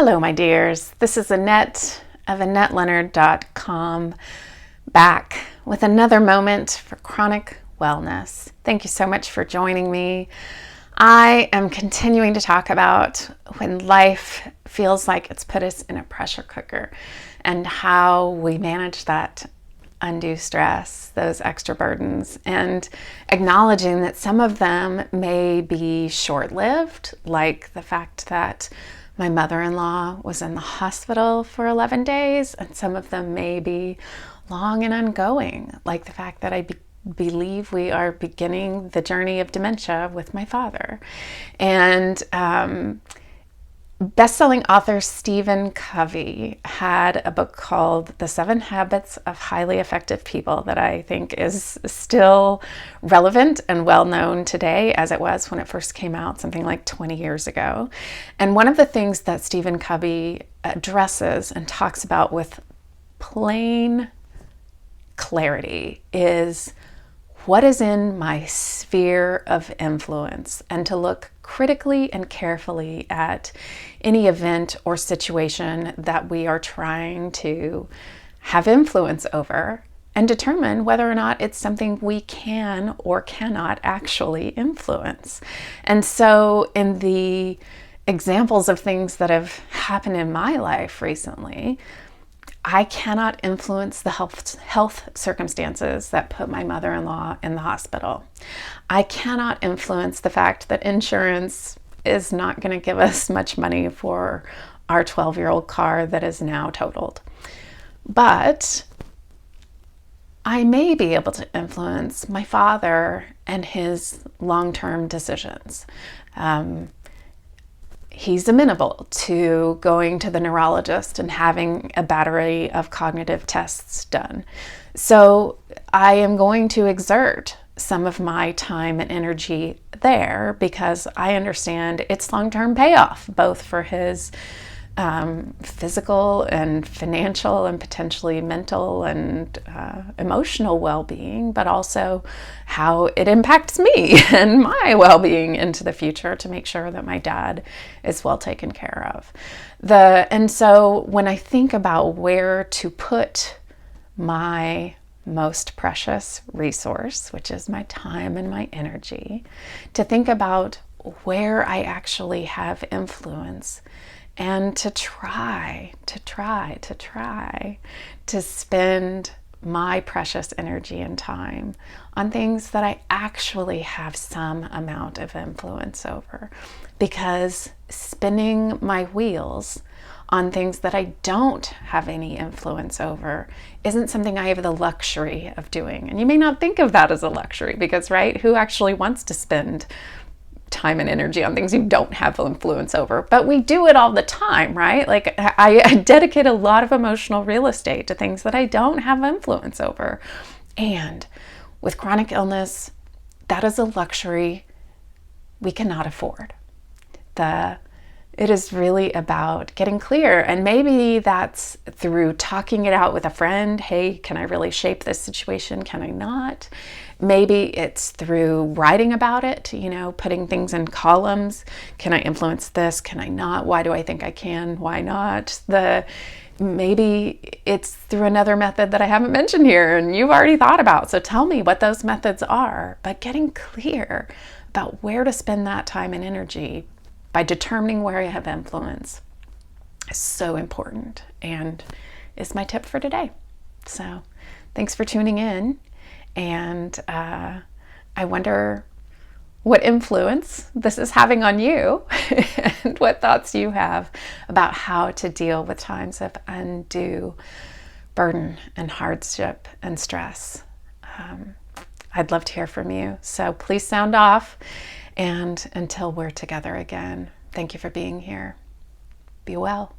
Hello, my dears. This is Annette of AnnetteLeonard.com, back with another moment for chronic wellness. Thank you so much for joining me. I am continuing to talk about when life feels like it's put us in a pressure cooker and how we manage that undue stress, those extra burdens, and acknowledging that some of them may be short-lived, like the fact that my mother-in-law was in the hospital for 11 days, and some of them may be long and ongoing, like the fact that I believe we are beginning the journey of dementia with my father. And best-selling author Stephen Covey had a book called The 7 Habits of Highly Effective People that I think is still relevant and well-known today as it was when it first came out something like 20 years ago. And one of the things that Stephen Covey addresses and talks about with plain clarity is what is in my sphere of influence, and to look critically and carefully at any event or situation that we are trying to have influence over and determine whether or not it's something we can or cannot actually influence. And so in the examples of things that have happened in my life recently, I cannot influence the health circumstances that put my mother-in-law in the hospital. I cannot influence the fact that insurance is not going to give us much money for our 12-year-old car that is now totaled. But I may be able to influence my father and his long-term decisions. He's amenable to going to the neurologist and having a battery of cognitive tests done. So I am going to exert some of my time and energy there because I understand its long-term payoff, both for his physical and financial and potentially mental and emotional well-being, but also how it impacts me and my well-being into the future to make sure that my dad is well taken care of. And so when I think about where to put my most precious resource, which is my time and my energy, to think about where I actually have influence, and to try to spend my precious energy and time on things that I actually have some amount of influence over. Because spinning my wheels on things that I don't have any influence over isn't something I have the luxury of doing. And you may not think of that as a luxury because, right, who actually wants to spend time and energy on things you don't have influence over? But we do it all the time, right? Like I dedicate a lot of emotional real estate to things that I don't have influence over. And with chronic illness, that is a luxury we cannot afford. It is really about getting clear, and maybe that's through talking it out with a friend. Hey, can I really shape this situation? Can I not? Maybe it's through writing about it, putting things in columns. Can I influence this? Can I not? Why do I think I can? Why not? Maybe it's through another method that I haven't mentioned here and you've already thought about. So tell me what those methods are. But getting clear about where to spend that time and energy by determining where I have influence is so important, and is my tip for today. So thanks for tuning in, and I wonder what influence this is having on you and what thoughts you have about how to deal with times of undue burden and hardship and stress. I'd love to hear from you, so please sound off. And until we're together again, thank you for being here. Be well.